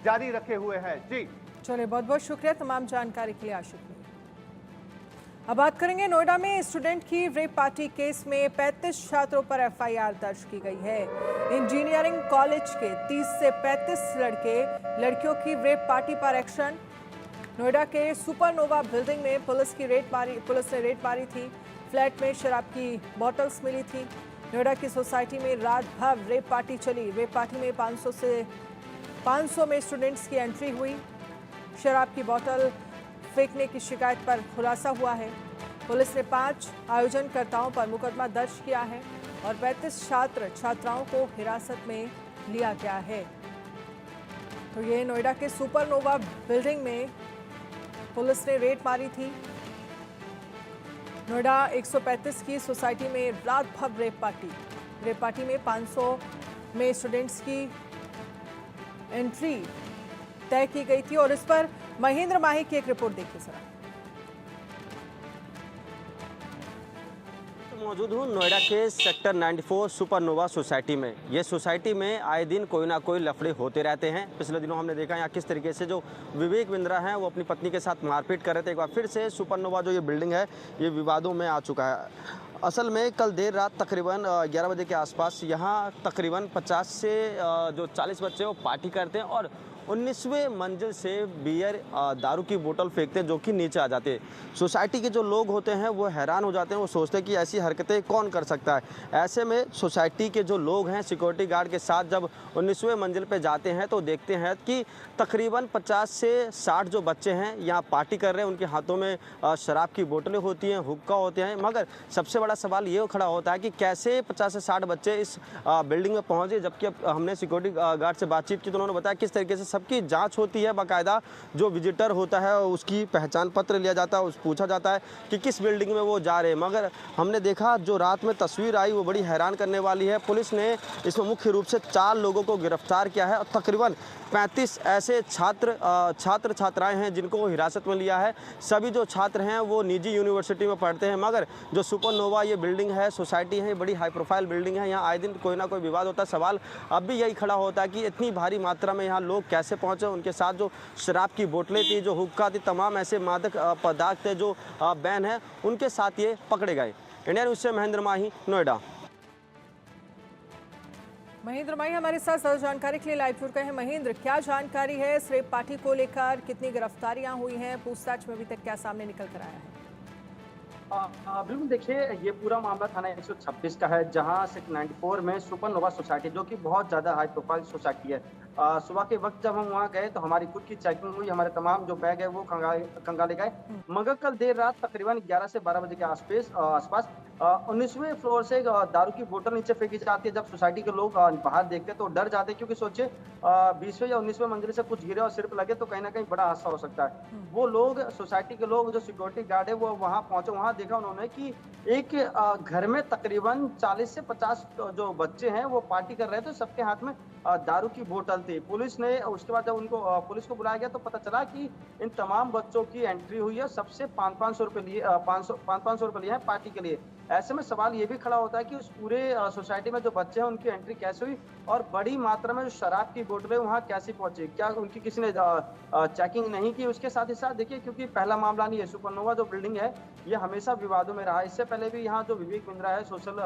जारी रखे हुए हैं। जी चलिए, बहुत बहुत शुक्रिया तमाम जानकारी के लिए आशिक भाई। अब बात करेंगे नोएडा में स्टूडेंट की रेप पार्टी केस में 35 छात्रों पर एफआईआर दर्ज की गई है। इंजीनियरिंग कॉलेज के 30 से 35 लड़के लड़कियों की रेप पार्टी पर एक्शन। नोएडा के सुपरनोवा बिल्डिंग में पुलिस ने रेड मारी थी। फ्लैट में शराब की बोतल्स मिली थी। नोएडा की सोसाइटी में रात भर रेप पार्टी चली। रेप पार्टी में 500 में स्टूडेंट्स की एंट्री हुई। शराब की बोतल फेंकने की शिकायत पर खुलासा हुआ है। पुलिस ने 5 आयोजनकर्ताओं पर मुकदमा दर्ज किया है और 35 छात्र छात्राओं को हिरासत में लिया गया है। तो ये नोएडा के सुपरनोवा बिल्डिंग में पुलिस ने रेड मारी थी। नोएडा 135 की सोसाइटी में रात भर रेप पार्टी में 500 में स्टूडेंट्स की एंट्री तय की गई थी और इस पर महेंद्र माही की एक रिपोर्ट देखिए जरा। मौजूद हूँ नोएडा के सेक्टर 94 सुपरनोवा सोसाइटी में। ये सोसाइटी में आए दिन कोई ना कोई लफड़े होते रहते हैं। पिछले दिनों हमने देखा यहाँ किस तरीके से जो विवेक बिंद्रा हैं वो अपनी पत्नी के साथ मारपीट कर रहे थे। एक बार फिर से सुपरनोवा जो ये बिल्डिंग है ये विवादों में आ चुका है। असल में कल देर रात तकरीबन 11 बजे के आसपास यहाँ तकरीबन 50 से जो 40 बच्चे वो पार्टी करते हैं और 19वें मंजिल से बियर दारू की बोतल फेंकते हैं जो कि नीचे आ जाते हैं। सोसाइटी के जो लोग होते हैं वो हैरान हो जाते हैं। वो सोचते हैं कि ऐसी हरकतें कौन कर सकता है। ऐसे में सोसाइटी के जो लोग हैं सिक्योरिटी गार्ड के साथ जब 19वें मंजिल पे जाते हैं तो देखते हैं कि तकरीबन 50 से 60 जो बच्चे हैं यहाँ पार्टी कर रहे हैं। उनके हाथों में शराब की बोतलें होती हैं, हुक्का होते हैं। मगर सबसे बड़ा सवाल ये खड़ा होता है कि कैसे 50 से 60 बच्चे इस बिल्डिंग में पहुँचे। जबकि अब हमने सिक्योरिटी गार्ड से बातचीत की तो उन्होंने बताया किस तरीके से सबकी जांच होती है। बाकायदा जो विजिटर होता है उसकी पहचान पत्र लिया जाता है, पूछा जाता है कि किस बिल्डिंग में वो जा रहे हैं। मगर हमने देखा जो रात में तस्वीर आई वो बड़ी हैरान करने वाली है। पुलिस ने इसमें मुख्य रूप से 4 लोगों को गिरफ्तार किया है और तकरीबन 35 ऐसे छात्र छात्राएं हैं जिनको हिरासत में लिया है। सभी जो छात्र हैं वो निजी यूनिवर्सिटी में पढ़ते हैं। मगर जो सुपरनोवा ये बिल्डिंग है, सोसाइटी है, बड़ी हाई प्रोफाइल बिल्डिंग है। यहाँ आए दिन कोई ना कोई विवाद होता है। सवाल अब भी यही खड़ा होता है कि इतनी भारी मात्रा में यहाँ लोग कैसे पहुँचे। उनके साथ जो शराब की बोतलें थी, जो हुक्का थी, तमाम ऐसे मादक पदार्थ थे जो बैन है, उनके साथ ये पकड़े गए। इंडिया न्यूज़ से महेंद्र माही, नोएडा। महेंद्र माही हमारे साथ ज्यादा जानकारी के लिए लाइव जुड़ गए हैं। महेंद्र, क्या जानकारी है इस रेप पार्टी को लेकर? कितनी गिरफ्तारियां हुई हैं? पूछताछ में अभी तक क्या सामने निकल कर आया है? बिल्कुल, देखिए ये पूरा मामला थाना 126 का है, जहां सेक्टर 94 में सुपरनोवा सोसाइटी जो कि बहुत ज़्यादा हाई प्रोफाइल सोसाइटी है। सुबह के वक्त जब हम वहां गए तो हमारी खुद की चेकिंग हुई, हमारे तमाम जो बैग है वो खंगाले गए। मगर कल देर रात तकरीबन 11 से 12 बजे के आसपास 19वें फ्लोर से दारू की बोतल नीचे फेंकी जाती है। जब सोसाइटी के लोग बाहर देखते तो डर जाते, क्योंकि सोचे 20वें या 19वें मंजिल से कुछ गिरे और सिर पर लगे तो कहीं ना कहीं बड़ा हादसा हो सकता है। वो लोग, सोसाइटी के लोग, जो सिक्योरिटी गार्ड है वो वहां पहुंचे। वहां देखा उन्होंने कि एक घर में तकरीबन 40 से 50 जो बच्चे हैं वो पार्टी कर रहे थे। सबके हाथ में दारू की बोतल थी। पुलिस ने उसके बाद जब उनको पुलिस को बुलाया गया तो पता चला कि इन तमाम बच्चों की एंट्री हुई है। सबसे 500 रुपए लिए 500 रुपए लिए हैं पार्टी के लिए। ऐसे में सवाल ये भी खड़ा होता है कि उस पूरे सोसाइटी में जो बच्चे हैं उनकी एंट्री कैसे हुई और बड़ी मात्रा में जो शराब की बोतलें वहाँ कैसे पहुंची? क्या उनकी किसी ने चेकिंग नहीं की? उसके साथ ही साथ देखिए, क्योंकि पहला मामला नहीं है, सुपरनोवा जो बिल्डिंग है ये हमेशा विवादों में रहा। इससे पहले भी यहाँ जो विवेक बिंद्रा है, सोशल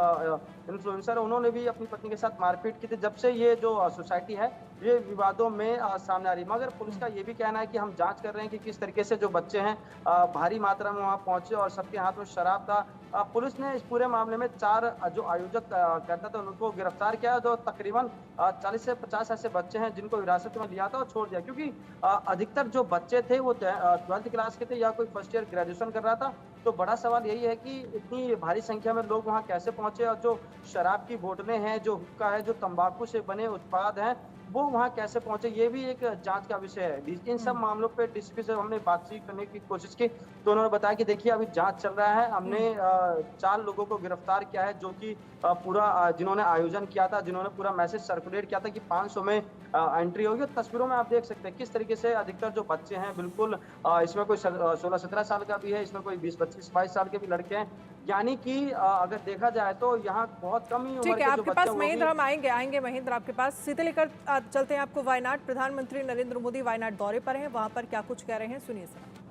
इन्फ्लुएंसर, उन्होंने भी अपनी पत्नी के साथ मारपीट की थी। जब से ये जो सोसाइटी है ये विवादों में सामने आ रही। मगर पुलिस का ये भी कहना है कि हम जांच कर रहे हैं कि किस तरीके से जो बच्चे हैं भारी मात्रा में वहां पहुंचे और सबके हाथ में शराब था। पुलिस ने इस पूरे मामले में 4 जो आयोजक करता था उनको गिरफ्तार किया, जो तकरीबन 40 से 50 ऐसे बच्चे हैं जिनको हिरासत में लिया था और छोड़ दिया। क्योंकि अधिकतर जो बच्चे थे वो 12th क्लास के थे या कोई फर्स्ट ईयर ग्रेजुएशन कर रहा था। तो बड़ा सवाल यही है कि इतनी भारी संख्या में लोग वहां कैसे पहुंचे और जो शराब की बोतलें हैं, जो हुक्का है, जो तंबाकू से बने उत्पाद हैं, वो वहाँ कैसे पहुंचे, ये भी एक जांच का विषय है। इन सब मामलों पे डीसीपी से हमने बातचीत करने की कोशिश की तो उन्होंने बताया कि देखिए अभी जांच चल रहा है। हमने 4 लोगों को गिरफ्तार किया है जो कि पूरा जिन्होंने आयोजन किया था, जिन्होंने पूरा मैसेज सर्कुलेट किया था कि 500 में एंट्री होगी। तस्वीरों में आप देख सकते हैं किस तरीके से अधिकतर जो बच्चे हैं, बिल्कुल इसमें कोई 16-17 साल का भी है, इसमें कोई 20-25-22 साल के भी लड़के हैं। यानी कि अगर देखा जाए तो यहाँ बहुत कम ही उम्र ठीक है, के जो आपके बच्चे पास हैं वो महेंद्र, भी हम आएंगे महेंद्र आपके पास। सीधे लेकर चलते हैं आपको वायनाड। प्रधानमंत्री नरेंद्र मोदी वायनाड दौरे पर हैं, वहां पर क्या कुछ कह रहे हैं, सुनिए सर।